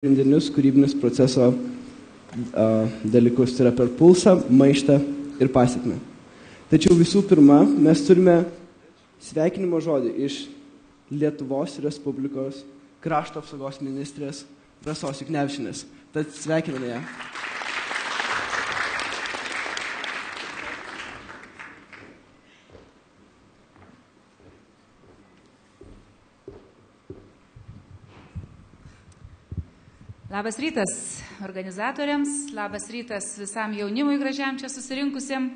pagrindinius kūrybinius proceso dalykus, tai yra per pulsą, maištą ir pasekmę. Tačiau visų pirma, mes turime sveikinimo žodį iš Lietuvos Respublikos krašto apsaugos ministrės Rasos Juknevičienės. Tad sveikiname ją. Labas rytas organizatoriams, labas rytas visam jaunimui gražiam čia susirinkusiam,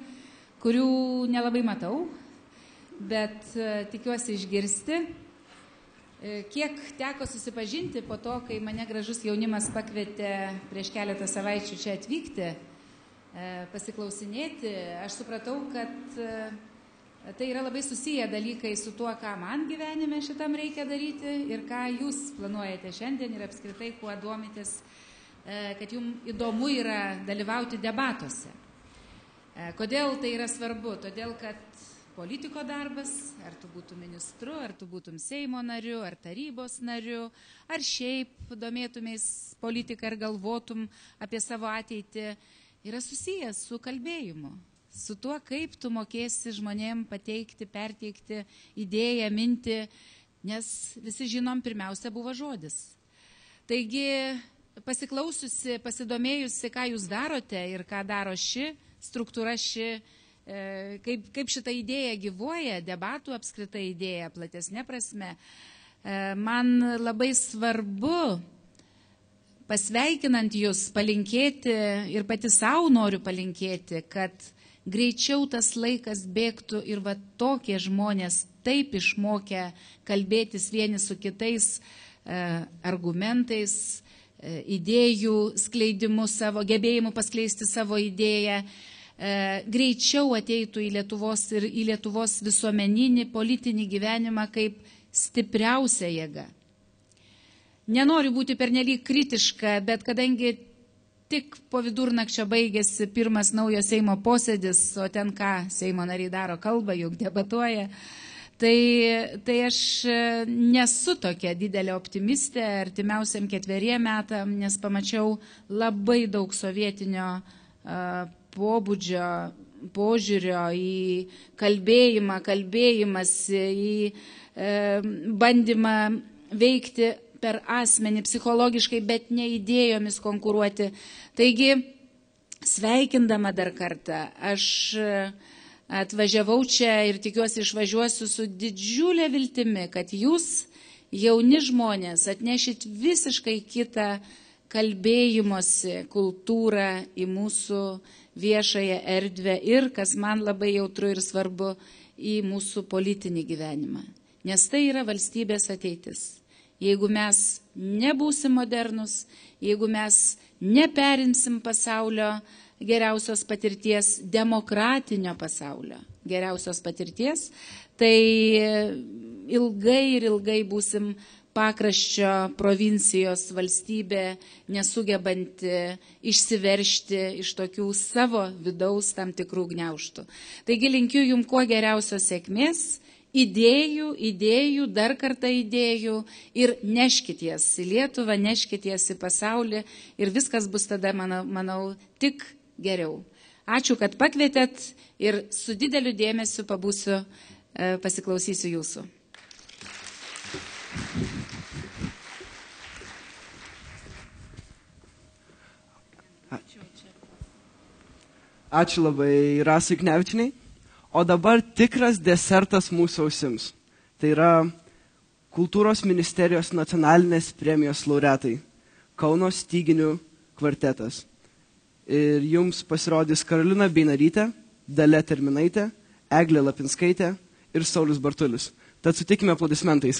kurių nelabai matau, bet tikiuosi išgirsti. Kiek teko susipažinti po to, kai mane gražus jaunimas pakvietė prieš keletą savaičių čia atvykti, pasiklausinėti, aš supratau, kad tai yra labai susiję dalykai su tuo, ką man gyvenime šitam reikia daryti ir ką jūs planuojate šiandien ir apskritai, kuo domitės, kad jums įdomu yra dalyvauti debatuose. Kodėl tai yra svarbu? Todėl, kad politiko darbas, ar tu būtum ministru, ar tu būtum Seimo nariu, ar tarybos nariu, ar šiaip domėtumės politiką ir galvotum apie savo ateitį, yra susijęs su kalbėjimu. Su tuo, kaip tu mokėsi žmonėm pateikti, perteikti idėją, mintį, nes visi žinom, pirmiausia buvo žodis. Taigi, pasiklausiusi, pasidomėjusi, ką jūs darote ir ką daro ši struktūra, kaip šita idėja gyvuoja, debatų apskritai idėja, platesnė prasme, man labai svarbu, pasveikinant jūs, palinkėti ir pati savo noriu palinkėti, kad greičiau tas laikas bėgtų ir va tokie žmonės taip išmokę kalbėtis vieni su kitais argumentais, idėjų skleidimu savo, gebėjimu paskleisti savo idėją, greičiau ateitų į Lietuvos ir į Lietuvos visuomeninį politinį gyvenimą kaip stipriausia jėga. Nenoriu būti pernelyg kritiška, bet kadangi tik po vidurnakčio baigėsi pirmas naujo Seimo posėdis, o ten ką Seimo nariai daro, kalba, juk debatuoja, tai aš nesu tokia didelė optimistė artimiausiam 4 metam, nes pamačiau labai daug sovietinio požiūrio į kalbėjimą, kalbėjimąsi, į bandymą veikti per asmenį psichologiškai, bet ne idėjomis konkuruoti. Taigi, sveikindama dar kartą, aš atvažiavau čia ir tikiuosi išvažiuosiu su didžiulė viltimi, kad jūs, jauni žmonės, atnešit visiškai kitą kalbėjimosi kultūrą į mūsų viešąją erdvę ir, kas man labai jautru ir svarbu, į mūsų politinį gyvenimą. Nes tai yra valstybės ateitis. Jeigu mes nebūsim modernus, jeigu mes neperimsim pasaulio geriausios patirties, demokratinio pasaulio geriausios patirties, tai ilgai būsim pakraščio provincijos valstybė, nesugebanti išsiveržti iš tokių savo vidaus tam tikrų gniaužtų. Taigi linkiu jums kuo geriausios sėkmės, idėjų, dar kartą idėjų ir neškities į Lietuvą, neškities į pasaulį ir viskas bus tada, manau, tik geriau. Ačiū, kad pakvietėt ir su dideliu dėmesiu pabūsiu, pasiklausysiu jūsų. Ačiū labai Rasai Juknevičienei. O dabar tikras desertas mūsų ausims. Tai yra Kultūros ministerijos nacionalinės premijos laureatai Kauno styginių kvartetas. Ir jums pasirodys Karolina Beinarytė, Dalia Terminaitė, Eglė Lapinskaitė ir Saulius Bartulis. Tad sutikime aplodismentais.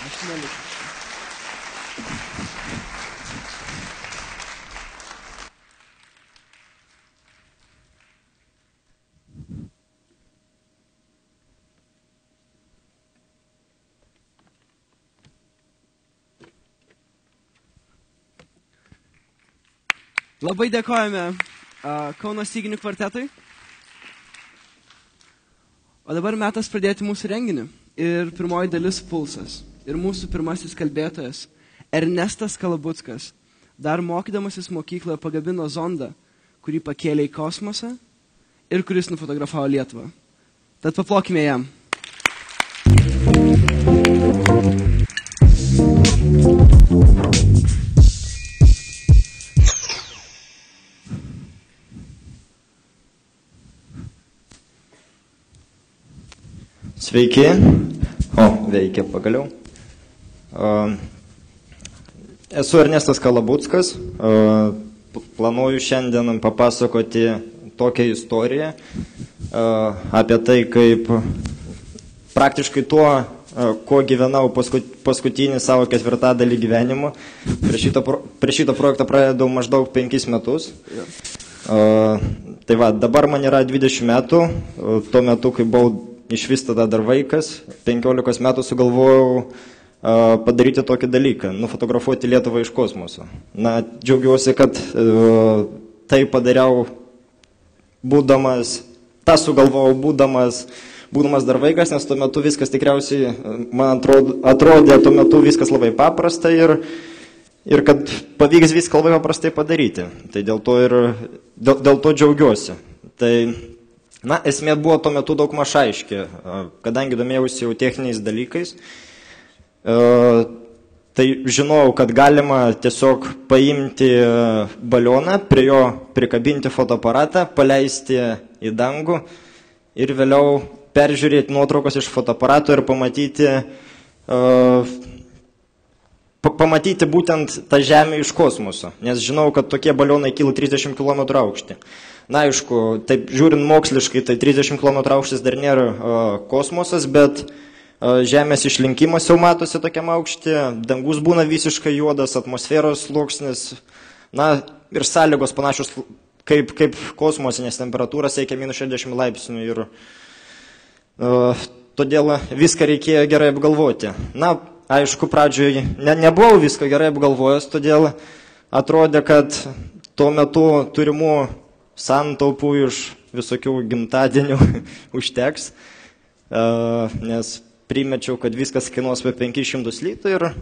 Aš neliksiu. Labai dėkojame Kauno styginių kvartetui. O dabar metas pradėti mūsų renginį. Ir pirmoji dalis Pulsas. Ir mūsų pirmasis kalbėtojas Ernestas Kalabuckas. Dar mokydamasis mokykloje pagabino zondą, kurį pakėlė į kosmosą ir kuris nufotografavo Lietuvą. Tad paplokime jam. Sveiki. Veikia pagaliau. Esu Ernestas Kalabuckas. Planuoju šiandien papasakoti tokią istoriją apie tai, kaip praktiškai tuo, kuo gyvenau paskutinį savo ketvirtadalį gyvenimo. Prie šito projektą pradėjau maždaug 5 metus. Tai va, dabar man yra 20 metų. Tuo metu, kai buvau išvis tada dar vaikas, 15 metų sugalvojau padaryti tokį dalyką, nufotografuoti Lietuvą iš kosmoso. Na, džiaugiuosi, kad tai padariau sugalvojau būdamas dar vaikas, nes tuo metu viskas tikriausiai, man atrodė tuo metu viskas labai paprasta ir kad pavyks viską labai paprastai padaryti. Tai dėl to džiaugiuosi. Tai na, esmė buvo tuo metu daug maž aiški, kadangi domėjausi jau techniniais dalykais, tai žinojau, kad galima tiesiog paimti balioną, prie jo prikabinti fotoaparatą, paleisti į dangų ir vėliau peržiūrėti nuotraukas iš fotoaparato ir pamatyti būtent tą Žemę iš kosmoso, nes žinau, kad tokie balionai kyla 30 km aukštį. Na, aišku, taip žiūrint moksliškai, tai 30 km aukštis dar nėra kosmosas, bet Žemės išlinkimas jau matosi tokiam aukštį, dangus būna visiškai juodas, atmosferos sluoksnis, na, ir sąlygos panašios kaip kosmosinės temperatūros siekia -60 laipsnių ir todėl viską reikėjo gerai apgalvoti. Na, aišku, pradžioje nebuvau viską gerai apgalvojęs, todėl atrodė, kad tuo metu turimų santaupų iš visokių gimtadienių užteks, nes primečiau, kad viskas kainuos apie 500 litų ir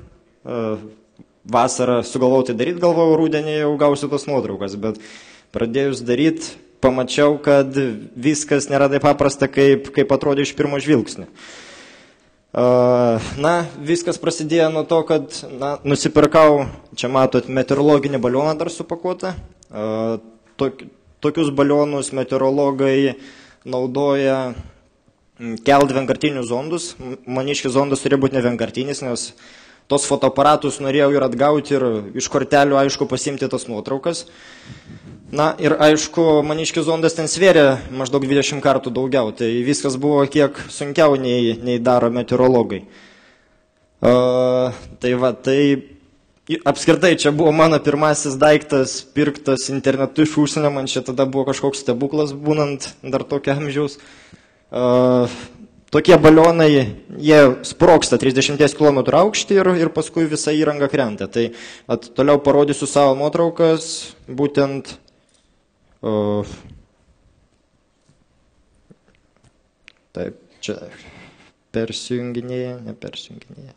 vasarą sugalvojau tai daryti, galvojau, rudenį jau gausiu tos nuotraukas, bet pradėjus daryti, pamačiau, kad viskas nėra taip paprasta, kaip atrodė iš pirmo žvilgsnio. Na, viskas prasidėjo nuo to, kad nusipirkau, čia matot, meteorologinį balioną dar supakuotą. Tokius balionus meteorologai naudoja kelt vienkartinius zondus. Maniški zondas turėjo būti ne vienkartinis, nes tos fotoaparatus norėjau ir atgauti ir iš kortelių, aišku, pasimti tas nuotraukas. Na ir aišku, maniški zondas ten svėrė maždaug 20 kartų daugiau, tai viskas buvo kiek sunkiau nei daro meteorologai. Tai va, apskritai, čia buvo mano pirmasis daiktas, pirktas internetu iš užsienio, man čia tada buvo kažkoks stebuklas, būnant dar tokio amžiaus. Tokie balionai, jie sproksta 30 km aukštį ir paskui visa įranga krenta. Tai toliau parodysiu savo nuotraukas, būtent taip, čia persijunginėja, nepersijunginėja.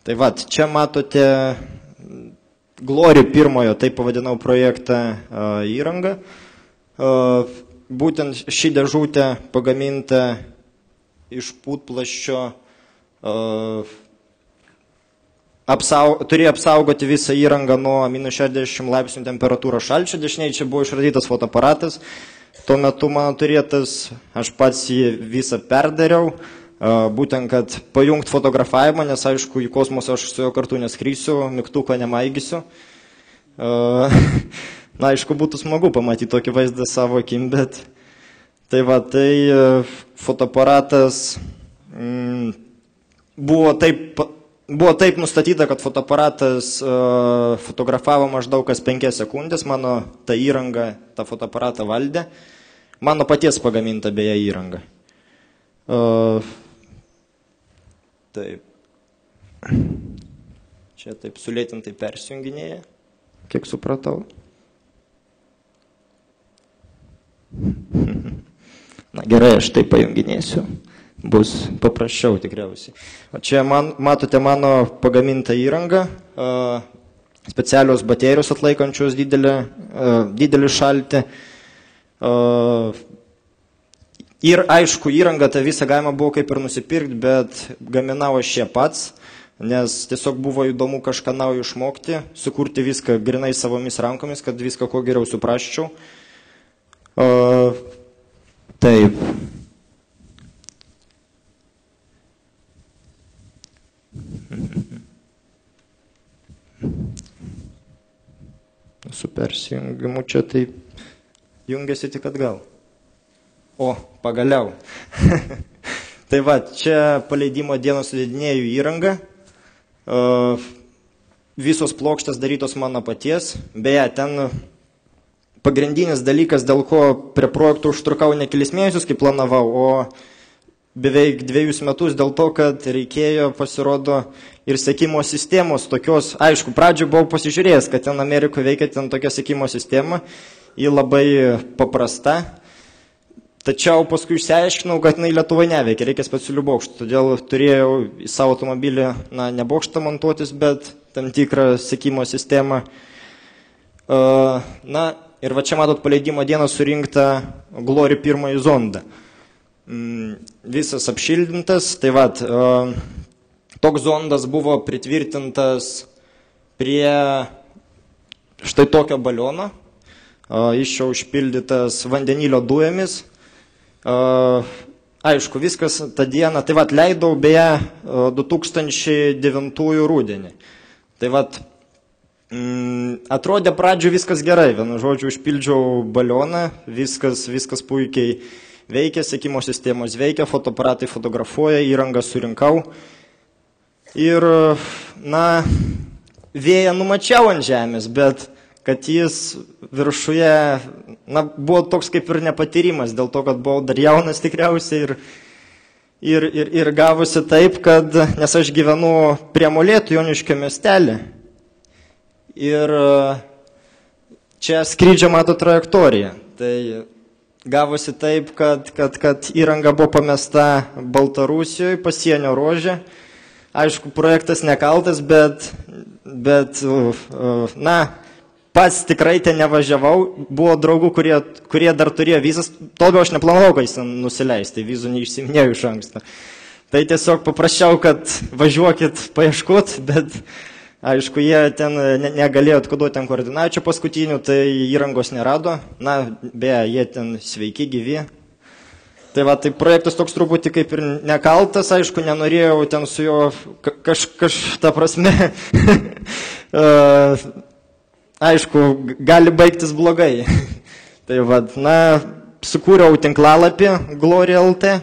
Tai va, čia matote Glory pirmojo, taip pavadinau projektą, įrangą. Būtent ši dėžutė pagaminta iš putplasčio, turėjo apsaugoti visą įrangą nuo -60 laipsnių temperatūros šalčio. Dešiniai čia buvo išradytas fotoaparatas. Tuo metu mano turėtas, aš pats jį visą perdariau, būtent, kad pajungt fotografavimą, nes aišku, į kosmosą aš su jo kartu neskrysiu, mygtuko nemaigysiu. Na, aišku, būtų smagu pamatyti tokį vaizdą savo akim, bet Tai va, tai fotoaparatas buvo taip nustatyta, kad fotoaparatas fotografavo maždaug kas 5 sekundės, mano ta įranga, tą fotoaparatą valdė, mano paties pagaminta beje įranga. Taip. Čia taip sulėtintai persijunginėja, kiek supratau. Na gerai, aš tai pajunginėsiu. Bus paprasčiau tikriausiai. O čia matote mano pagamintą įrangą, specialios baterijos atlaikančios didelį šaltį. Ir aišku, įrangą tą visą galima buvo kaip ir nusipirkti, bet gaminau aš čia pats, nes tiesiog buvo įdomu kažką naujo išmokti, sukurti viską grinai savomis rankomis, kad viską kuo geriau suprasčiau. Taip. Su persijungimu čia taip jungiasi tik atgal. O, pagaliau. Tai va, čia paleidimo dienos sudėdinėjų įranga. Visos plokštės darytos mano paties. Beje, ten pagrindinis dalykas, dėl ko prie projektų užtrukau ne kelis mėnesius, kaip planavau, o beveik 2 metus dėl to, kad reikėjo, pasirodo, ir sekimo sistemos tokios. Aišku, pradžioje buvau pasižiūrėjęs, kad ten Amerikoje veikia ten tokia sekimo sistema, ji labai paprasta. Tačiau paskui išsiaiškinau, kad jinai Lietuvoje neveikia, reikia specialių bokštų. Todėl turėjau į savo automobilį, ne bokštą montuotis, bet tam tikrą sekimo sistemą. Ir va čia matot paleidimo dieną surinktą Glory pirmąjį zondą. Visas apšildintas, tai va, toks zondas buvo pritvirtintas prie štai tokio baliono, iš čia užpildytas vandenilio dujomis. Aišku, viskas tą dieną, tai va, leidau beje 2009 rudenį. Tai va, atrodė pradžioje viskas gerai, vienu žodžiu, užpildžiau balioną, viskas puikiai veikia, sekimo sistemos veikia, fotoaparatai fotografuoja, įrangą surinkau. Ir, vėją numačiau ant žemės, bet kad jis viršuje, buvo toks kaip ir nepatyrimas, dėl to, kad buvau dar jaunas tikriausiai ir gavosi taip, kad, nes aš gyvenu prie Molėtų Joniškio miestelį. Ir čia skrydžio mato trajektorija. Tai gavosi taip, kad įranga buvo pamesta Baltarusijoje, pasienio ruože. Aišku, projektas nekaltas, bet pats tikrai ten nevažiavau. Buvo draugų, kurie dar turėjo vizas. Todėl aš neplanavau, kad jis nusileisti, vizų neišsiminėjau iš anksto. Tai tiesiog paprašiau, kad važiuokit paieškot, bet aišku, jie ten negalėjo atkoduoti ten koordinačių paskutinių, tai įrangos nerado. Beje, jie ten sveiki, gyvi. Tai va, tai projektas toks truputį kaip ir nekaltas, aišku, nenorėjau ten su juo ta prasme, aišku, gali baigtis blogai. Tai va, sukūriau tinklalapį Glory.lt,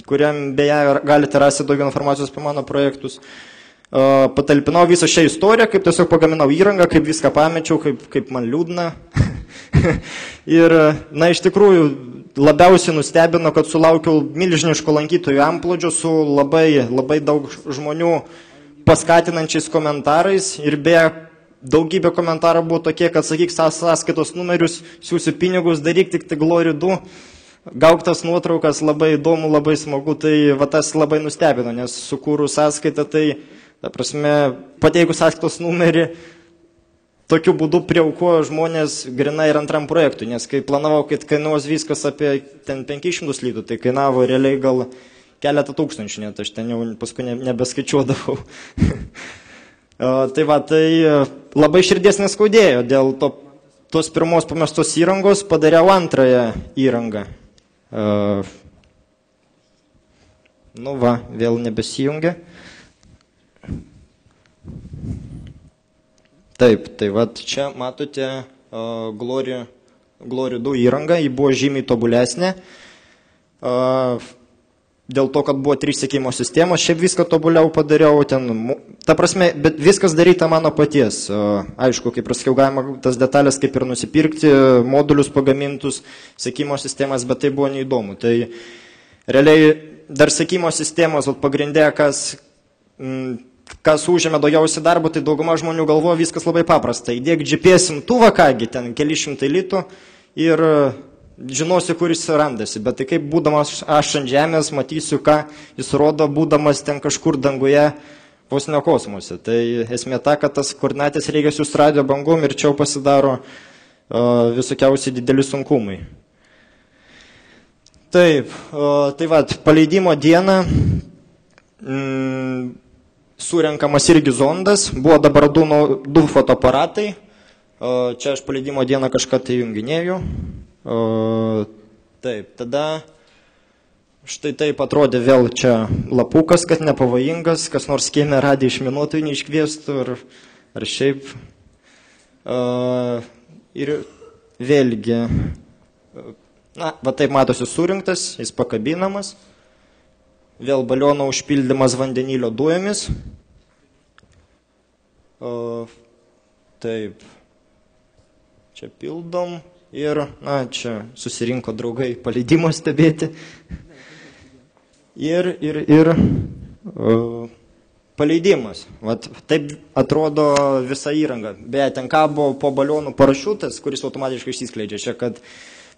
kuriam beje galite rasti daugiau informacijos apie mano projektus. Patalpinau visą šią istoriją, kaip tiesiog pagaminau įrangą, kaip viską pamečiau, kaip man liūdna. Ir, iš tikrųjų, labiausiai nustebino, kad sulaukiau milžiniško lankytojų antplūdžio su labai daug žmonių paskatinančiais komentarais. Ir beje, daugybė komentarų buvo tokie, kad sakyk sąskaitos numerius, siūsi pinigus, daryk tik tai Glory 2. Gauk tas nuotraukas, labai įdomu, labai smagu, tai va tas labai nustebino, nes sukūrus sąskaitą, tai, ta prasme, pateikus sąskaitos numerį, tokiu būdu priaukojo žmonės grinai ir antram projektui, nes kai planavau, kad kainuos viskas apie ten 500 litų, tai kainavo realiai gal keletą tūkstančių, net aš ten jau paskui nebeskaičiuodavau. Tai va, tai labai širdies neskaudėjo, dėl tos pirmos pamestos įrangos padariau antrąją įrangą. Vėl nebesijungia. Taip, tai va, čia matote Glory 2 įrangą, ji buvo žymiai tobulesnė. dėl to, kad buvo 3 sekimo sistemos, šiaip viską tobuliau padariau, ta prasme, bet viskas daryta mano paties. Aišku, kaip prasakiau, galima tas detalės kaip ir nusipirkti, modulius pagamintus, sekimo sistemas, bet tai buvo neįdomu. Tai realiai dar sekimo sistemos, pagrindė, kas užėmė daugiausiai darbo, tai dauguma žmonių galvoja viskas labai paprasta. Įdėk GPS imtuvą, kągi, ten keli šimtai litų ir žinosiu, kur jis randasi. Bet tai kaip būdamas aš ant žemės, matysiu, ką jis rodo, būdamas ten kažkur danguje, vos ne kosmose. Tai esmė ta, kad tas koordinatės reikia siųsti radio bangom ir čia pasidaro visokiausiai dideli sunkumai. Taip, tai va, paleidimo dieną surenkamas irgi zondas, buvo dabar 2 fotoaparatai, čia aš paleidimo dieną kažką tai junginėjau. Taip, tada štai taip atrodė vėl čia lapukas, kad nepavojingas, kas nors kieme radiją išminuotojų neiškviestų ar šiaip. Ir vėlgi, va taip matosi surinktas, jis pakabinamas. Vėl baliono užpildymas vandenilio dujomis. Taip. Čia pildom ir, čia susirinko draugai paleidimo stebėti. Ir paleidimas. Vat taip atrodo visa įranga. Beje, ten kabo po balionų parašiutas, kuris automatiškai išsiskleidžia čia, kad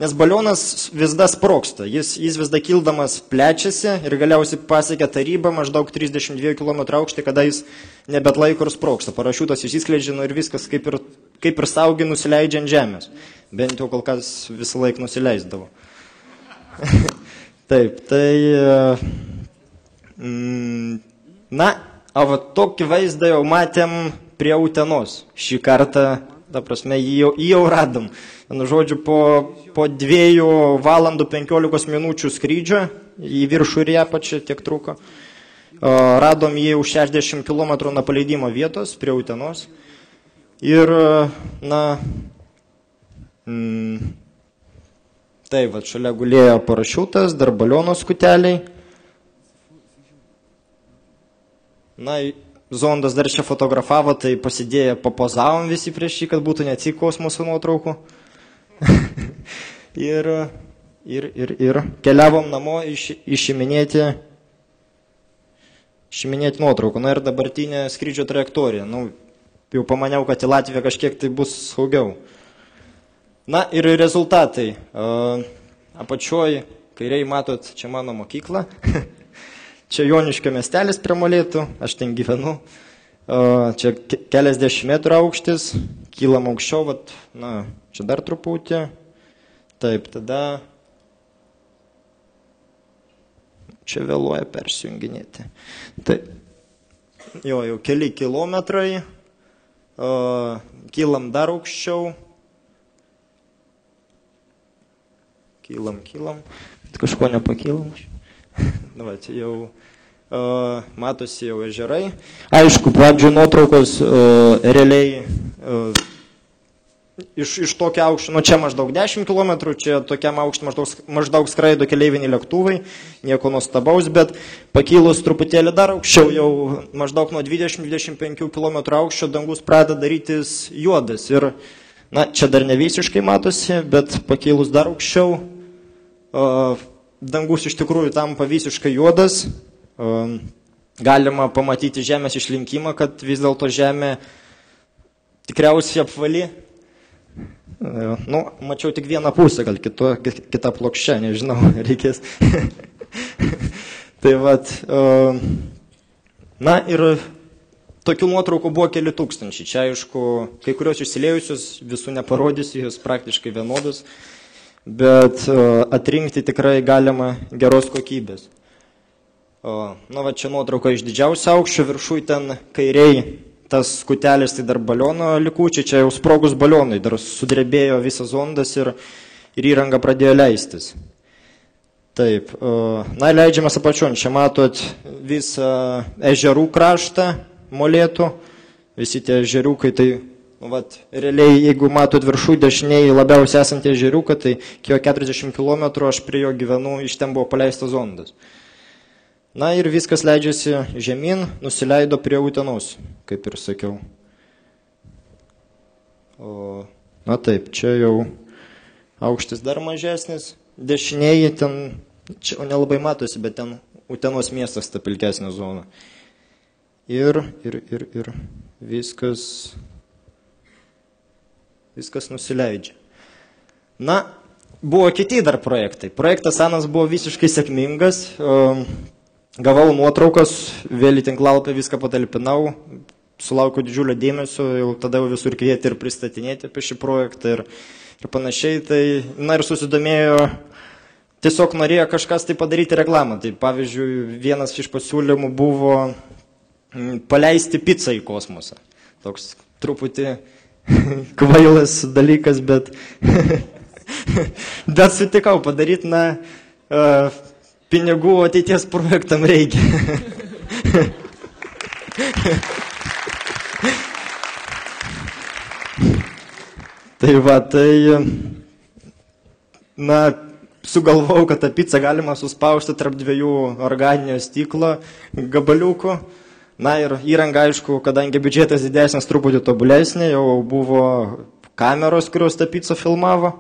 nes balionas vis dar sprogsta, jis vis dar kildamas plečiasi ir galiausiai pasiekia tarybą maždaug 32 km aukštį, kada jis nebetlaiko ir sprogsta. Parašiutas išsiskleidžia ir viskas kaip ir saugiai nusileidžia ant žemės. Bent jau kol kas visą laiką nusileisdavo. Taip, tai... va tokį vaizdą jau matėm prie Utenos. Šį kartą, ta prasme, jį jau radom. Žodžiu, po 2 valandų 15 minučių skrydžio, į viršų ir ją pačią tiek truko, radom jį už 60 km nuo paleidimo vietos prie Utenos. Ir, taip, šalia gulėjo parašiutas, dar baliono skuteliai. Zondas dar čia fotografavo, tai pasidėję papozavom visi prieš jį, kad būtų neatsik kosmoso nuotraukų. Ir keliavom namo išiminėti nuotraukų. Ir dabartinė skrydžio trajektorija. Jau pamaniau, kad į Latviją kažkiek tai bus saugiau. Ir rezultatai. Apačioj, kairiai matot, čia mano mokykla. Čia Joniškio miestelis prie Molėtų, aš ten gyvenu. Čia keliasdešimt metrų aukštis, kylam aukščiau, čia dar truputį. Taip, tada čia vėluoja persijunginėti. Taip, jau keli kilometrai, kylam dar aukščiau. Kylam, kažko nepakylam. Jau matosi jau ežerai. Aišku, pradžioje nuotraukos realiai iš tokio aukščio, čia maždaug 10 km, čia tokiam aukštį maždaug skraido keleiviniai lėktuvai, nieko nuostabaus, bet pakilus truputėlį dar aukščiau, jau maždaug nuo 20-25 km aukščio dangus pradeda darytis juodas. Ir, čia dar ne visiškai matosi, bet pakilus dar aukščiau, dangus iš tikrųjų tampa visiškai juodas. Galima pamatyti Žemės išlinkimą, kad vis dėlto Žemė tikriausiai apvali. Mačiau tik vieną pusę, gal kita plokščia, nežinau, reikės. Tai vat, ir tokių nuotraukų buvo keli tūkstančiai. Čia, aišku, kai kurios išsiliejusios, visų neparodysiu, jos praktiškai vienodos, bet atrinkti tikrai galima geros kokybės. Čia nuotrauka iš didžiausio aukščio, viršui ten kairiai tas skutelis, tai dar baliono likučiai, čia jau sprogus balionai, dar sudrebėjo visas zondas ir įranga pradėjo leistis. Taip, leidžiamas apačion, čia matot visą ežerų kraštą Molėtų, visi tie ežeriukai, tai vat, realiai, jeigu matot viršų dešiniai labiausiai esantį ežeriuką, tai iki jo 40 km aš prie jo gyvenu, iš ten buvo paleistas zondas. Na ir viskas leidžiasi žemyn, nusileido prie Utenos, kaip ir sakiau. O, na taip, čia jau aukštis dar mažesnis, dešiniai ten, čia nelabai matosi, bet ten Utenos miestas ta pilkesnė zona. Ir viskas nusileidžia. Na, buvo kiti dar projektai. Projektas senas buvo visiškai sėkmingas. Gavau nuotraukas, vėl į tinklalapį viską patalpinau, sulaukiau didžiulio dėmesio, jau tada visur kvieti ir pristatinėti apie šį projektą ir panašiai. Tai, na ir susidomėjo, tiesiog norėjo kažkas tai padaryti reklamą. Tai pavyzdžiui, vienas iš pasiūlymų buvo paleisti pizzą į kosmosą. Toks truputį kvailas dalykas, bet sutikau padaryti, pinigų ateities projektam reikia. Tai va, sugalvojau, kad tą pizzą galima suspausti tarp dviejų organinio stiklo gabaliukų. Na ir įranga, aišku, kadangi biudžetas didesnis, truputį tobulesnė, jau buvo kameros, kurios tą pizzą filmavo.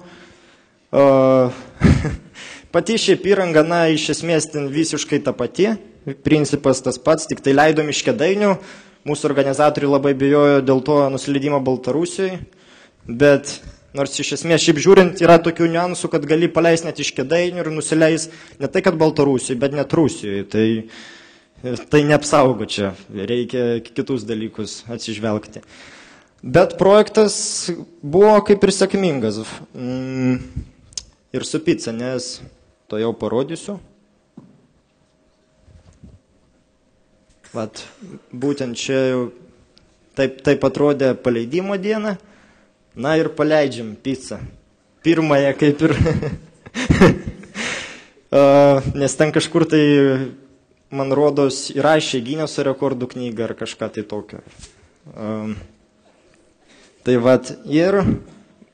Pati šiaip įranga, iš esmės ten visiškai ta pati, principas tas pats, tik tai leidom iš Kėdainių, mūsų organizatoriai labai bijojo dėl to nusileidimo Baltarusijoje, bet nors iš esmės šiaip žiūrint yra tokių niuansų, kad gali paleisti net iš Kėdainių ir nusileis ne tai, kad Baltarusijoje, bet net Rusijoje, tai neapsaugo čia, reikia kitus dalykus atsižvelgti. Bet projektas buvo kaip ir sėkmingas ir su pica, nes to jau parodysiu. Vat, būtent čia jau taip atrodė paleidimo diena. Na ir paleidžiam pizzą. Pirmąją kaip ir, nes ten kažkur tai, man rodos, įrašė Gineso rekordų knygą ar kažką tai tokio. Tai vat, ir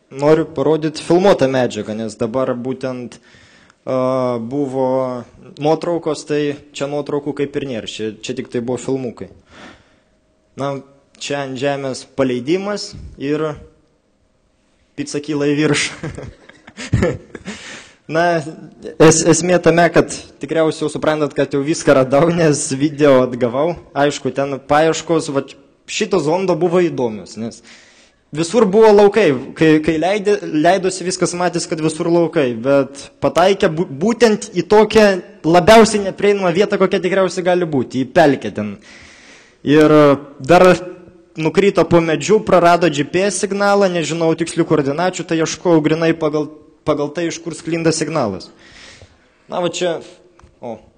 noriu parodyti filmuotą medžiagą, nes dabar būtent buvo nuotraukos, tai čia nuotraukų kaip ir nėra, čia tik tai buvo filmukai. Na, čia ant žemės paleidimas ir pica kyla į viršų. Na, esmė tame, kad tikriausiai jau suprantat, kad jau viską radau, nes video atgavau. Aišku, ten paieškos, šito zondo buvo įdomios, nes visur buvo laukai. Kai leidosi, viskas matys, kad visur laukai, bet pataikė būtent į tokią labiausiai neprieinamą vietą, kokia tikriausiai gali būti, į pelkę ten. Ir dar nukrito po medžių, prarado GPS signalą, nežinau tikslių koordinačių, tai ieškojau grinai pagal tai, iš kur sklinda signalas. Na, va čia,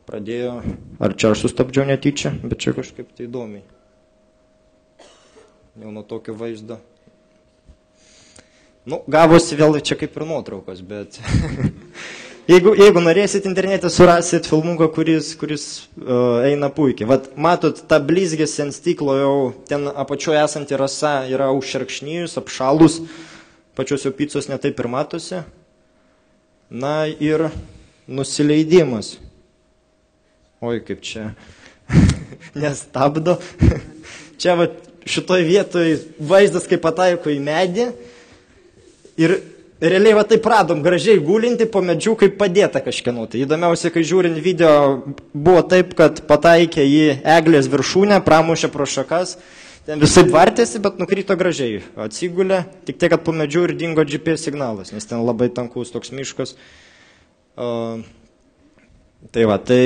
pradėjo, ar čia aš sustabdžiau netyčia, bet čia kažkaip tai įdomiai. Jau nuo tokio vaizdo. Nu, gavosi vėl čia kaip ir nuotraukos, bet jeigu norėsit internete, surasit filmuką, kuris eina puikiai. Vat, matot, ta blizgės ant stiklo jau ten apačioje esanti rasa yra užšerkšnijus, apšalus, pačios jau picos netaip ir matosi. Na ir nusileidimas. Oi, kaip čia nestabdo. Čia va, šitoj vietoj vaizdas kaip pataiko į medį. Ir realiai va taip radom gražiai gulinti po medžių kaip padėta kažkieno. Tai įdomiausia, kai žiūrint video, buvo taip, kad pataikė į eglės viršūnę, pramušė pro šakas. Ten visai vartėsi, bet nukrito gražiai. Atsigulė, tik tiek, kad po medžių ir dingo GPS signalas, nes ten labai tankus toks miškas. Tai va, tai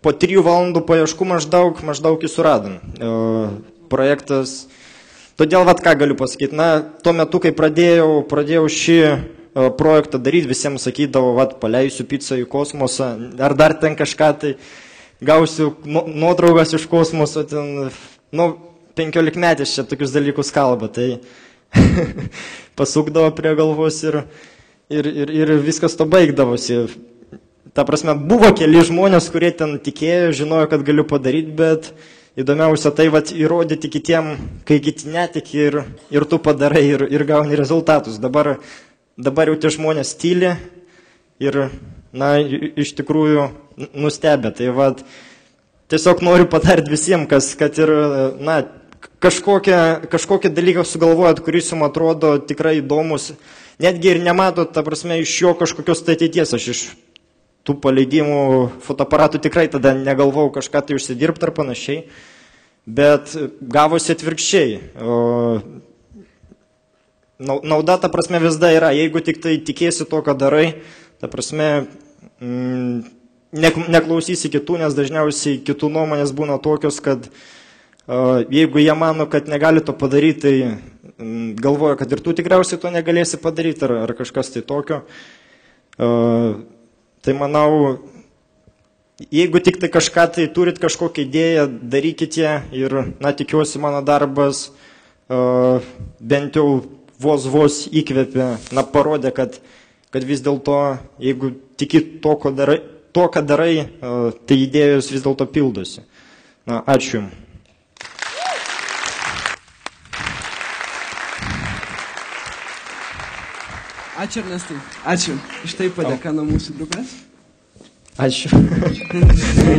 po 3 valandų paieškų maždaug jį suradom. Projektas, todėl vat ką galiu pasakyti, na, tuo metu, kai pradėjau šį projektą daryti, visiems sakydavau, vat, paleisiu pizzą į kosmosą, ar dar ten kažką, tai gausiu nuotraukas iš kosmoso, ten... 15 metais čia tokius dalykus kalba, tai pasukdavo prie galvos ir viskas to baigdavosi. Ta prasme, buvo keli žmonės, kurie ten tikėjo, žinojo, kad galiu padaryti, bet įdomiausia tai vat įrodyti kitiem, kai kiti netiki ir tu padarai ir gauni rezultatus. Dabar jau tie žmonės tyli ir, na, iš tikrųjų nustebę. Tai vat tiesiog noriu patarti visiems, kad ir, na, kažkokią dalyką sugalvojat, kuris jums atrodo tikrai įdomus, netgi ir nematot, ta prasme, iš jo kažkokios ateities. Aš iš tų paleidimų fotoaparatų tikrai tada negalvau kažką tai užsidirbti ar panašiai, bet gavosi atvirkščiai. Nauda, ta prasme, vis dar yra, jeigu tik tai tikėsi to, ką darai, ta prasme, neklausysi kitų, nes dažniausiai kitų nuomonės būna tokios, kad jeigu jie mano, kad negali to padaryti, tai galvoja, kad ir tu tikriausiai to negalėsi padaryti ar kažkas tai tokio. Tai manau, jeigu tik tai kažką tai turit kažkokią idėją, darykite ir, na, tikiuosi mano darbas bent jau vos įkvėpė, na, parodė, kad vis dėlto, jeigu tiki to, ką darai, tai idėjos vis dėlto pildosi. Na, ačiū Jums. Ačiū, Ernestai. Ačiū. Iš tai padėka nuo mūsų grupės. Ačiū.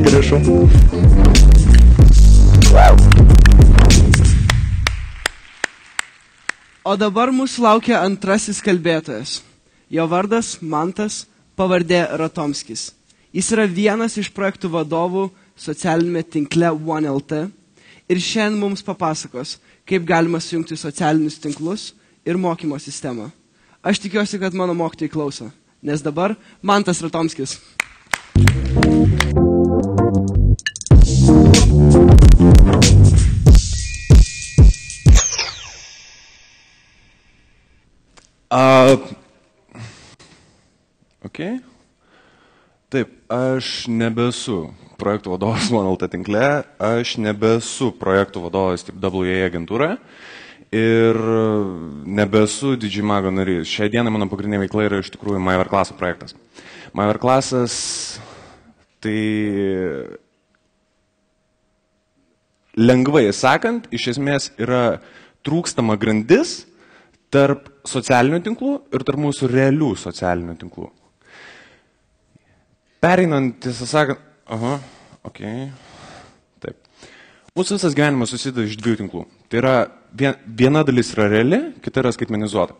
Gražu. O dabar mūsų laukia antrasis kalbėtojas. Jo vardas Mantas, pavardė Ratomskis. Jis yra vienas iš projektų vadovų socialinėme tinkle OneLT ir šiandien mums papasakos, kaip galima sujungti socialinius tinklus ir mokymo sistemą. Aš tikiuosi, kad mano mokytojai klauso, nes dabar Mantas Ratomskis. Okay. Taip, aš nebesu projektų vadovas OneLT tinkle, aš nebesu projektų vadovas taip WA agentūroje. Ir nebesu Digimago narys. Šiai dienai mano pagrindinė veikla yra iš tikrųjų MyVerklaso projektas. MyVerklasas tai lengvai sakant, iš esmės yra trūkstama grandis tarp socialinių tinklų ir tarp mūsų realių socialinių tinklų. Pereinant, tiesą sakant, taip. Mūsų visas gyvenimas susideda iš dviejų tinklų. Tai yra viena dalis yra reali, kita yra skaitmenizuota.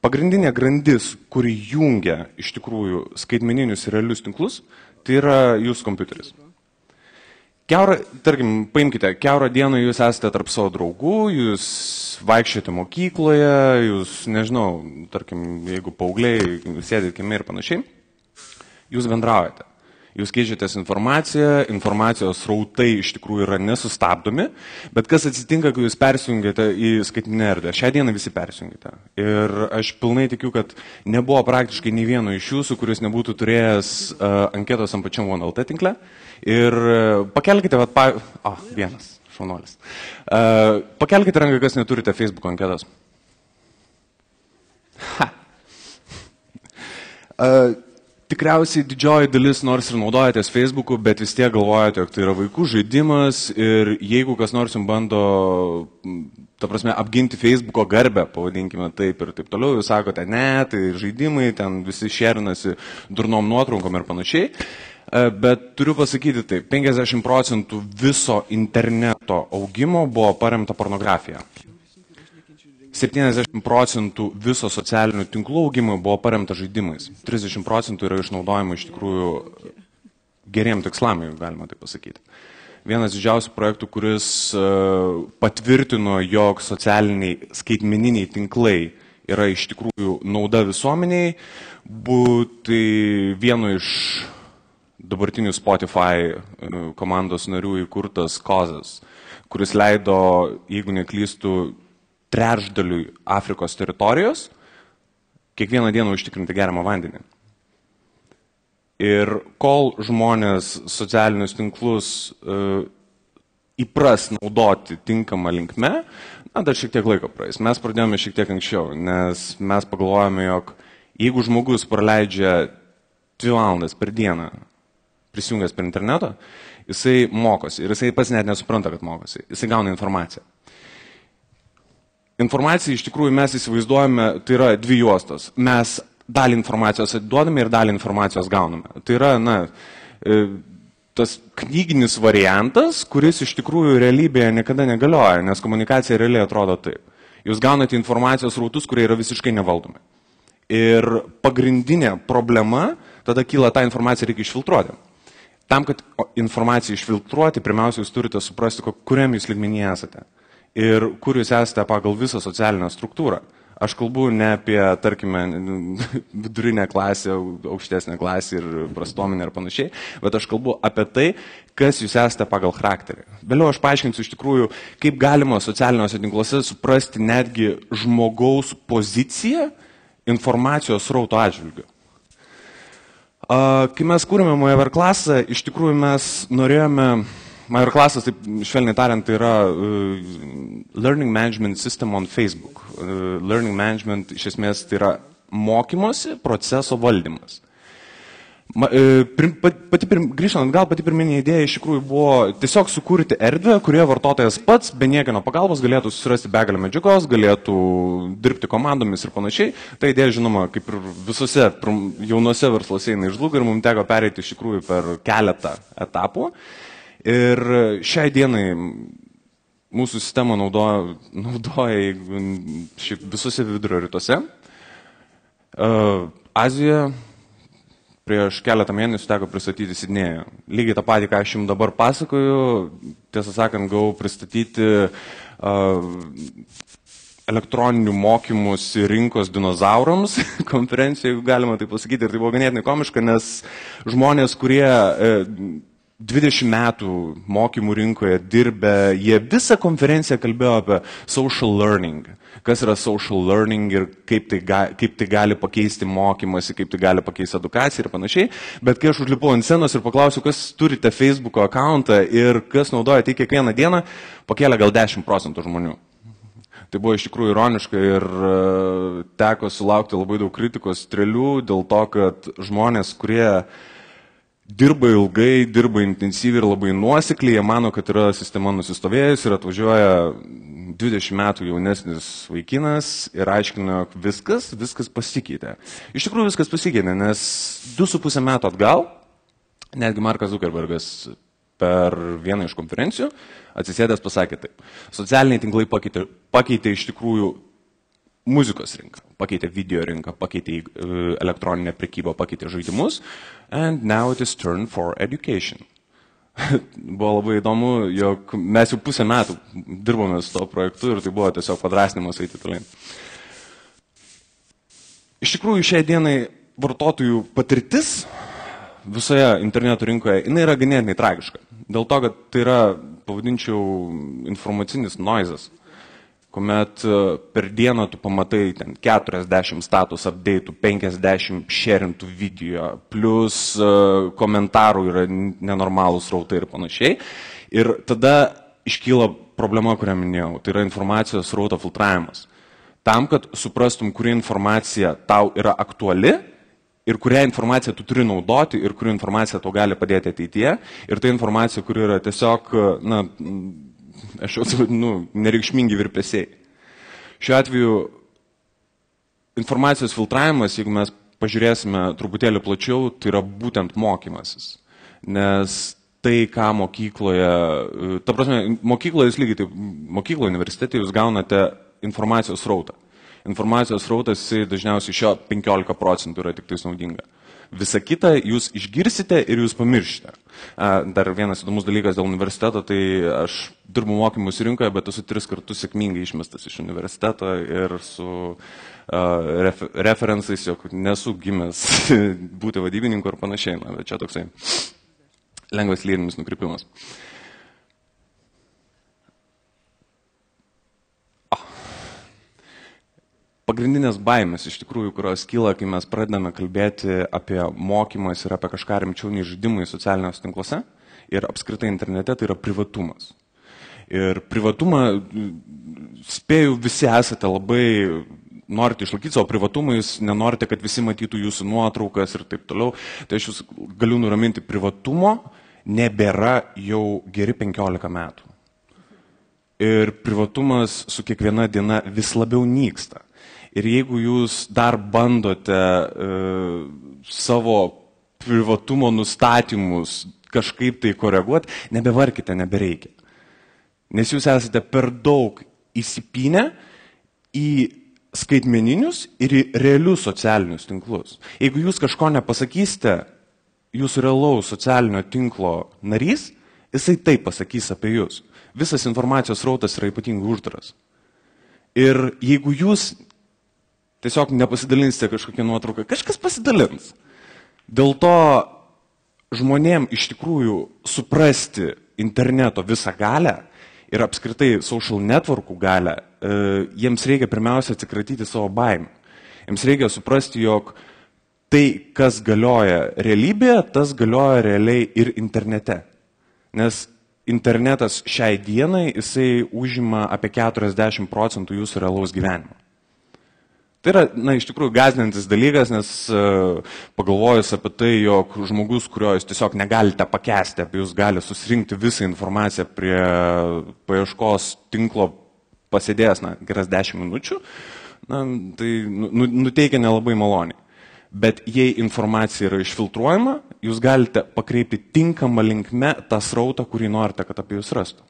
Pagrindinė grandis, kuri jungia iš tikrųjų skaitmeninius ir realius tinklus, tai yra jūsų kompiuteris. Tarkim, paimkite, kiaurą dieną jūs esate tarp savo draugų, jūs vaikščiate mokykloje, jūs, nežinau, tarkim, jeigu paaugliai sėdite kieme ir panašiai, jūs bendraujate. Jūs keičiatės informacijos srautai iš tikrųjų yra nesustabdomi, bet kas atsitinka, kai jūs persijungiate į skaitmeninę erdvę? Šią dieną visi persijungiate. Ir aš pilnai tikiu, kad nebuvo praktiškai nei vieno iš jūsų, kuris nebūtų turėjęs anketos ant pačiam OneLT tinkle. Ir pakelkite, vienas šaunuolis. Pakelkite ranką, kas neturite Facebook anketos. Tikriausiai didžioji dalis nors ir naudojatės Facebook'u, bet vis tiek galvojate, jog tai yra vaikų žaidimas ir jeigu kas nors jums bando, ta prasme, apginti Facebook'o garbę, pavadinkime taip ir taip toliau, jūs sakote, ne, tai žaidimai, ten visi šerinasi durnom nuotraukom ir panašiai, bet turiu pasakyti taip, 50% viso interneto augimo buvo paremta pornografija. 70% viso socialinių tinklų augimo buvo paremta žaidimais. 30% yra išnaudojama iš tikrųjų geriem tikslam, jeigu galima tai pasakyti. Vienas didžiausių projektų, kuris patvirtino, jog socialiniai skaitmeniniai tinklai yra iš tikrųjų nauda visuomeniai, būtų vienu iš dabartinių Spotify komandos narių įkurtas Kozas, kuris leido, jeigu neklystų, trečdaliui Afrikos teritorijos kiekvieną dieną užtikrinti geriamą vandenį. Ir kol žmonės socialinius tinklus įpras naudoti tinkamą linkme, dar šiek tiek laiko praeis. Mes pradėjome šiek tiek anksčiau, nes mes pagalvojame, jog jeigu žmogus praleidžia 2 valandas per dieną prisijungęs prie interneto, jisai mokosi ir jisai pats net nesupranta, kad mokosi. Jisai gauna informaciją. Informacija iš tikrųjų mes įsivaizduojame, tai yra dvi juostos. Mes dalį informacijos atiduodame ir dalį informacijos gauname. Tai yra, tas knyginis variantas, kuris iš tikrųjų realybėje niekada negalioja, nes komunikacija realiai atrodo taip. Jūs gaunate informacijos rautus, kurie yra visiškai nevaldomi. Ir pagrindinė problema, tada kyla tą informaciją reikia išfiltruoti. Tam, kad informaciją išfiltruoti, pirmiausia, jūs turite suprasti, kuriam jūs lygmenyje esate. Ir kur jūs esate pagal visą socialinę struktūrą. Aš kalbu ne apie, tarkime, vidurinę klasę, aukštesnę klasę ir prastuomenę ir panašiai, bet aš kalbu apie tai, kas jūs esate pagal charakterį. Vėliau aš paaiškinsiu iš tikrųjų, kaip galima socialiniuose tinkluose suprasti netgi žmogaus poziciją informacijos srauto atžvilgiu. Kai mes kūrėme Major klasą, iš tikrųjų mes norėjome... Major klasas, taip švelniai tariant, tai yra Learning Management System on Facebook. Learning Management iš esmės tai yra mokymosi proceso valdymas. Grįžtant atgal, pati pirminė idėja iš tikrųjų buvo tiesiog sukurti erdvę, kurioje vartotojas pats be niekieno pagalbos galėtų susirasti begalę medžiagos, galėtų dirbti komandomis ir panašiai. Ta idėja, žinoma, kaip ir visose jaunuose versluose eina išžlugo ir mums teko pereiti iš tikrųjų per keletą etapų. Ir šiai dienai mūsų sistemą naudoja visose vidurio rytuose. Azijoje prieš keletą mėnesių teko pristatyti Sidnėje. Lygiai tą patį, ką aš jums dabar pasakoju, tiesą sakant, gavau pristatyti elektroninių mokymus rinkos dinozaurams konferencijoje, jeigu galima tai pasakyti. Ir tai buvo ganėtinai komiška, nes žmonės, kurie 20 metų mokymų rinkoje dirbę, jie visą konferenciją kalbėjo apie social learning. Kas yra social learning ir kaip tai gali pakeisti mokymasi, kaip tai gali pakeisti edukaciją ir panašiai. Bet kai aš užlipau ant scenos ir paklausiu, kas turite Facebook'o accountą ir kas naudoja tai kiekvieną dieną, pakėlė gal 10% žmonių. Tai buvo iš tikrųjų ironiška ir teko sulaukti labai daug kritikos strėlių dėl to, kad žmonės, kurie dirba ilgai, dirba intensyviai ir labai nuosekliai, jie mano, kad yra sistema nusistovėjus ir atvažiuoja 20 metų jaunesnis vaikinas ir aiškina, viskas pasikeitė. Iš tikrųjų viskas pasikeitė, nes 2,5 metų atgal, netgi Markas Zuckerbergas per vieną iš konferencijų atsisėdęs pasakė taip. Socialiniai tinklai pakeitė iš tikrųjų muzikos rinką, pakeitė video rinką, pakeitė elektroninę prekybą, pakeitė žaidimus, and now it is turn for education. Buvo labai įdomu, jog mes jau 1,5 metų dirbome su to projektu ir tai buvo tiesiog padrasnimas eiti tolyn. Iš tikrųjų, šiai dienai vartotojų patirtis visoje interneto rinkoje, jinai yra ganėtinai tragiška. Dėl to, kad tai yra, pavadinčiau, informacinis noizas, kuomet per dieną tu pamatai ten 40 status update'ų, 50 sharintų video, plus komentarų yra nenormalūs srautai ir panašiai. Ir tada iškyla problema, kurią minėjau, tai yra informacijos srauto filtravimas. Tam, kad suprastum, kuri informacija tau yra aktuali ir kurią informaciją tu turi naudoti ir kuri informacija tau gali padėti ateityje. Ir ta informacija, kuri yra tiesiog, aš jau nereikšmingi virpesiai. Šiuo atveju informacijos filtravimas, jeigu mes pažiūrėsime truputėlį plačiau, tai yra būtent mokymasis. Nes tai, ką mokykloje, ta prasme, mokykloje jūs lygiai taip, mokykloje, universitete jūs gaunate informacijos srautą. Informacijos srautas dažniausiai šio 15% yra tik tais naudinga. Visa kita jūs išgirsite ir jūs pamiršite. Dar vienas įdomus dalykas dėl universiteto, tai aš dirbu mokymus rinkoje, bet esu 3 kartus sėkmingai išmestas iš universiteto ir su referencais, jog nesu gimęs būti vadybininku ir panašiai. Bet čia toksai lengvas lyrinis nukrypimas. Pagrindinės baimės, iš tikrųjų, kurios kyla, kai mes pradedame kalbėti apie mokymas ir apie kažką rimčiau nei žaidimai socialiniuose tinkluose ir apskritai internete, tai yra privatumas. Ir privatumą, spėju, visi esate labai norite išlaikyti savo privatumą, jūs nenorite, kad visi matytų jūsų nuotraukas ir taip toliau. Tai aš jūs galiu nuraminti, privatumo nebėra jau geri 15 metų. Ir privatumas su kiekviena diena vis labiau nyksta. Ir jeigu jūs dar bandote savo privatumo nustatymus kažkaip tai koreguoti, nebevarkite, nebereikia. Nes jūs esate per daug įsipinę į skaitmeninius ir į realius socialinius tinklus. Jeigu jūs kažko nepasakysite, jūsų realaus socialinio tinklo narys, jisai taip pasakys apie jūs. Visas informacijos srautas yra ypatingai uždaras. Ir jeigu jūs tiesiog nepasidalinsite kažkokią nuotrauką, kažkas pasidalins. Dėl to žmonėm iš tikrųjų suprasti interneto visą galę ir apskritai social networkų galę, jiems reikia pirmiausia atsikratyti savo baimę. Jiems reikia suprasti, jog tai, kas galioja realybėje, tas galioja realiai ir internete. Nes internetas šiai dienai, jisai užima apie 40% jūsų realaus gyvenimo. Tai yra, iš tikrųjų, gąsdinantis dalykas, nes pagalvojus apie tai, jog žmogus, kurio jūs tiesiog negalite pakęsti, apie jūs gali susirinkti visą informaciją prie paieškos tinklo pasėdėjęs, geras 10 minučių, tai nuteikia nelabai maloniai. Bet jei informacija yra išfiltruojama, jūs galite pakreipti tinkamą linkme tą srautą, kurį norite, kad apie jūs rastų.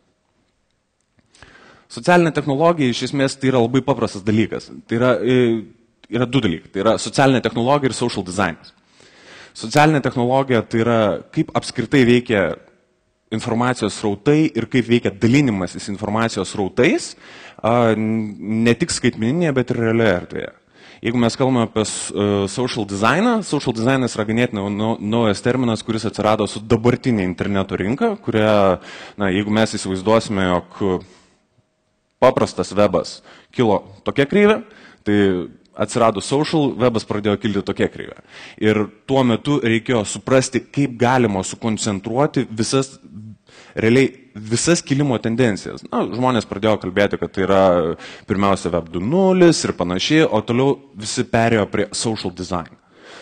Socialinė technologija iš esmės tai yra labai paprastas dalykas. Tai yra du dalykai. Tai yra socialinė technologija ir social designas. Socialinė technologija tai yra kaip apskritai veikia informacijos srautai ir kaip veikia dalinimasis informacijos srautais, ne tik skaitmeninėje, bet ir realioje erdvėje. Jeigu mes kalbame apie social dizainas yra ganėtinai naujas terminas, kuris atsirado su dabartinė interneto rinka, kuria, jeigu mes įsivaizduosime, jog paprastas webas kilo tokia kreivė, tai atsirado social, webas pradėjo kilti tokia kreivė. Ir tuo metu reikėjo suprasti, kaip galima sukoncentruoti visas kilimo tendencijas. Žmonės pradėjo kalbėti, kad tai yra pirmiausia web 2.0 ir panašiai, o toliau visi perėjo prie social design.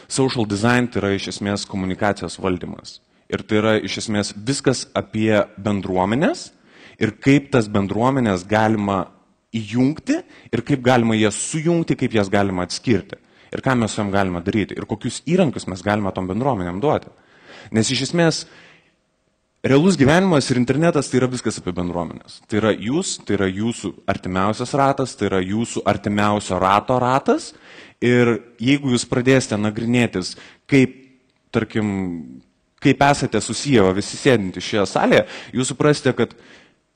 Social design tai yra iš esmės komunikacijos valdymas. Ir tai yra iš esmės viskas apie bendruomenės, ir kaip tas bendruomenės galima įjungti ir kaip galima jas sujungti, kaip jas galima atskirti. Ir ką mes su jom galima daryti. Ir kokius įrankius mes galime tom bendruomenėm duoti. Nes iš esmės realus gyvenimas ir internetas tai yra viskas apie bendruomenės. Tai yra jūs, tai yra jūsų artimiausias ratas, tai yra jūsų artimiausio rato ratas. Ir jeigu jūs pradėsite nagrinėtis, kaip esate susiję visi sėdinti šioje salėje, jūs suprasite, kad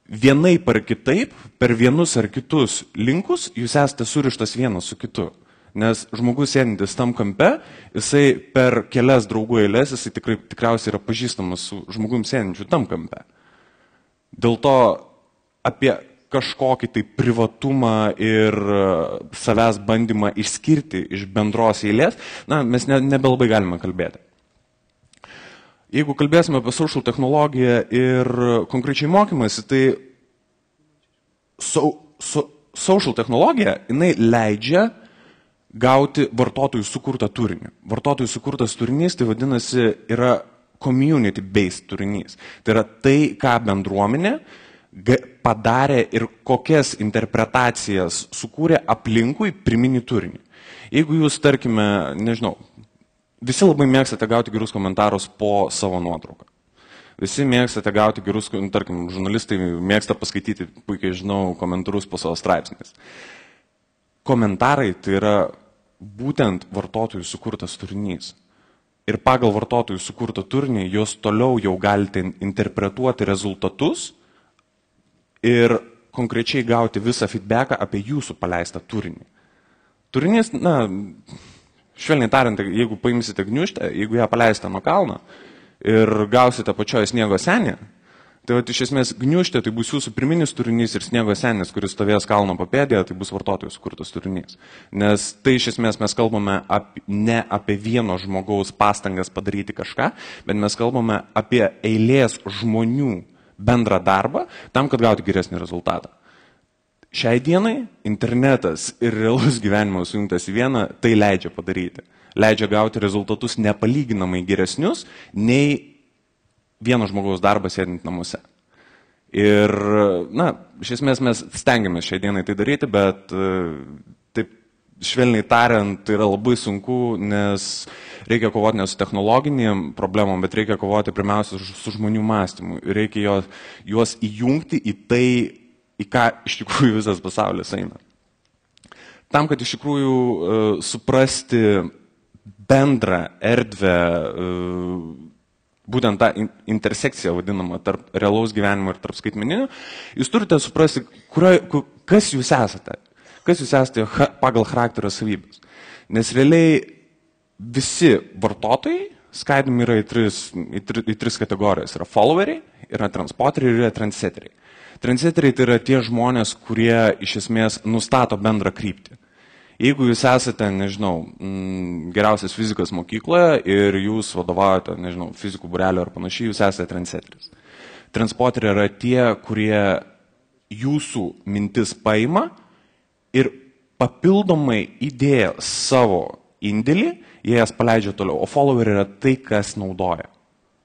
vienaip ar kitaip, per vienus ar kitus linkus, jūs esate surištas vienas su kitu. Nes žmogus sėdintis tam kampe, jisai per kelias draugų eilės, jisai tikriausiai yra pažįstamas su žmogum sėdinčiu tam kampe. Dėl to apie kažkokį tai privatumą ir savęs bandymą išskirti iš bendros eilės, mes nebelabai galime kalbėti. Jeigu kalbėsime apie social technologiją ir konkrečiai mokymasi, tai social technologija, jinai leidžia gauti vartotojų sukurtą turinį. Vartotojų sukurtas turinys, tai vadinasi, yra community-based turinys. Tai yra tai, ką bendruomenė padarė ir kokias interpretacijas sukūrė aplinkui priminį turinį. Jeigu jūs, tarkime, nežinau, visi labai mėgstate gauti gerus komentarus po savo nuotrauką. Visi mėgstate gauti gerus, tarkim, žurnalistai mėgsta paskaityti, puikiai žinau, komentarus po savo straipsniais. Komentarai tai yra būtent vartotojų sukurtas turinys. Ir pagal vartotojų sukurtą turinį jūs toliau jau galite interpretuoti rezultatus ir konkrečiai gauti visą feedbacką apie jūsų paleistą turinį. Turinys, švelniai tariant, jeigu paimsite gniužtę, jeigu ją paleisite nuo kalno ir gausite pačioje sniego senį, tai iš esmės gniužtė tai bus jūsų pirminis turinys ir sniego senis, kuris stovės kalno papėdėje, tai bus vartotojų sukurtas turinys. Nes tai iš esmės mes kalbame ne apie vieno žmogaus pastangas padaryti kažką, bet mes kalbame apie eilės žmonių bendrą darbą tam, kad gauti geresnį rezultatą. Šiai dienai internetas ir realus gyvenimas sujungtas į vieną, tai leidžia padaryti. Leidžia gauti rezultatus nepalyginamai geresnius, nei vieno žmogaus darbas sėdint namuose. Ir, iš esmės mes stengiamės šiai dienai tai daryti, bet taip švelniai tariant, tai yra labai sunku, nes reikia kovoti ne su technologinėm problemom, bet reikia kovoti pirmiausia su žmonių mąstymu. Reikia juos įjungti į tai, į ką iš tikrųjų visas pasaulis eina. Tam, kad iš tikrųjų suprasti bendrą erdvę, būtent tą intersekciją vadinamą tarp realaus gyvenimo ir tarp skaitmeninio, jūs turite suprasti, kas jūs esate. Kas jūs esate pagal charakterio savybės. Nes realiai visi vartotojai skaidomi yra į tris kategorijas. Yra followeriai, yra transporteriai ir yra trendsetteriai. Trendsetteriai tai yra tie žmonės, kurie iš esmės nustato bendrą kryptį. Jeigu jūs esate, geriausias fizikas mokykloje ir jūs vadovaujate, fizikų būrelio ar panašiai, jūs esate trendsetteris. Transporteriai yra tie, kurie jūsų mintis paima ir papildomai įdėję savo indėlį, jie jas paleidžia toliau. O followeriai yra tai, kas naudoja.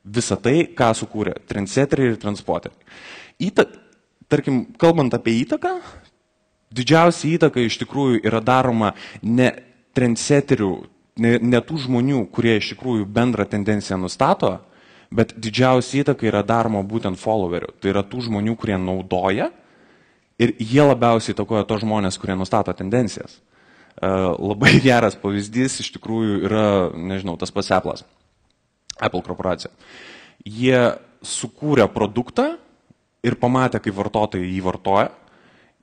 Visą tai, ką sukūrė trendsetteriai ir transporteriai. Tarkim, kalbant apie įtaką, didžiausia įtaka iš tikrųjų yra daroma ne trendsetterių, ne tų žmonių, kurie iš tikrųjų bendrą tendenciją nustato, bet didžiausia įtaka yra daroma būtent followerių. Tai yra tų žmonių, kurie naudoja ir jie labiausiai įtakoja to žmonės, kurie nustato tendencijas. Labai geras pavyzdys iš tikrųjų yra, tas pats Apple korporacija. Jie sukūrė produktą ir pamatė, kaip vartotojai jį vartoja,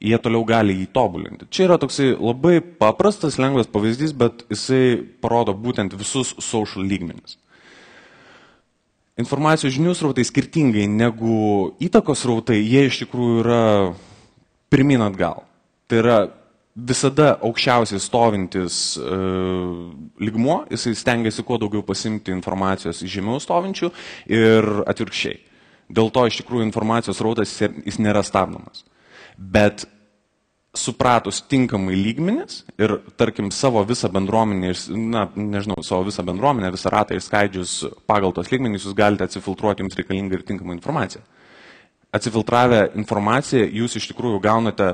jie toliau gali jį tobulinti. Čia yra toksai labai paprastas, lengvas pavyzdys, bet jisai parodo būtent visus social lygmenis. Informacijos žinių srautai skirtingai negu įtakos srautai, jie iš tikrųjų yra pirmin atgal. Tai yra visada aukščiausiai stovintis lygmuo, jisai stengiasi kuo daugiau pasimti informacijos iš žemiau stovinčių ir atvirkščiai. Dėl to iš tikrųjų informacijos srautas jis nėra stabdomas. Bet supratus tinkamai lygmenis ir, tarkim, savo visą bendruomenę, savo visą bendruomenę, visą ratą išskaidžius pagal tos lygmenys, jūs galite atsifiltruoti jums reikalingą ir tinkamą informaciją. Atsifiltravę informaciją, jūs iš tikrųjų gaunate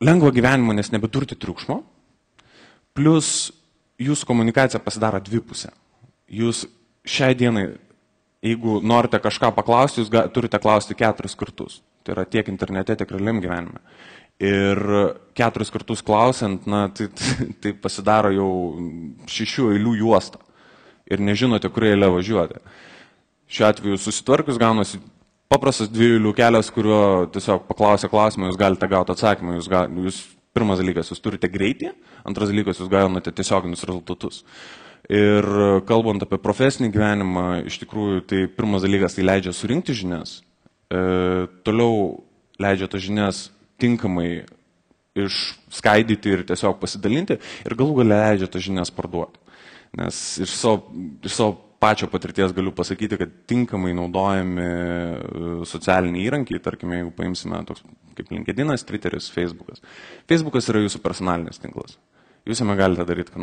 lengvą gyvenimą, nes nebeturite triukšmo, plus jūsų komunikacija pasidaro dvipusė. Jūs šiai dienai, jeigu norite kažką paklausti, jūs turite klausti 4 kartus. Tai yra tiek internete, tiek realiam gyvenime. Ir 4 kartus klausiant, tai pasidaro jau 6 eilių juosta. Ir nežinote, kurioje eilė važiuoti. Šiuo atveju susitvarkius gaunasi paprastas 2 eilių kelias, kuriuo tiesiog paklausę klausimą, jūs galite gauti atsakymą. Pirmas dalykas, jūs turite greitį, antras dalykas, jūs gaunate tiesioginius rezultatus. Ir kalbant apie profesinį gyvenimą, iš tikrųjų, tai pirmas dalykas, tai leidžia surinkti žinias. Toliau leidžia tas žinias tinkamai išskaidyti ir tiesiog pasidalinti ir galų gale leidžia tas žinias parduoti. Nes iš savo pačio patirties galiu pasakyti, kad tinkamai naudojami socialiniai įrankiai, tarkime, jeigu paimsime toks kaip LinkedInas, Twitteris, Facebookas. Facebookas yra jūsų personalinis tinklas. Jūs jame galite daryti, ką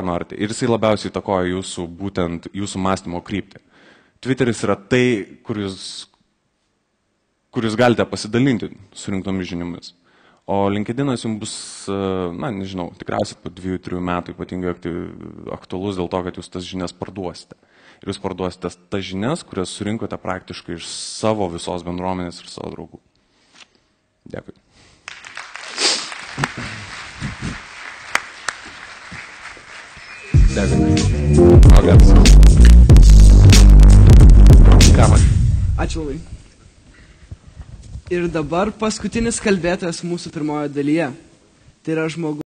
norite. Ir jisai labiausiai įtakoja jūsų mąstymo kryptį. Twitteris yra tai, kur jūs galite pasidalinti surinktomis žiniomis. O LinkedInas jums bus, tikriausiai po 2-3 metų ypatingai aktualus dėl to, kad jūs tas žinias parduosite. Ir jūs parduosite tas žinias, kurias surinkote praktiškai iš savo visos bendruomenės ir savo draugų. Dėkui. Ačiū labai. Ir dabar paskutinis kalbėtojas mūsų pirmojo dalyje. Tai yra žmogus.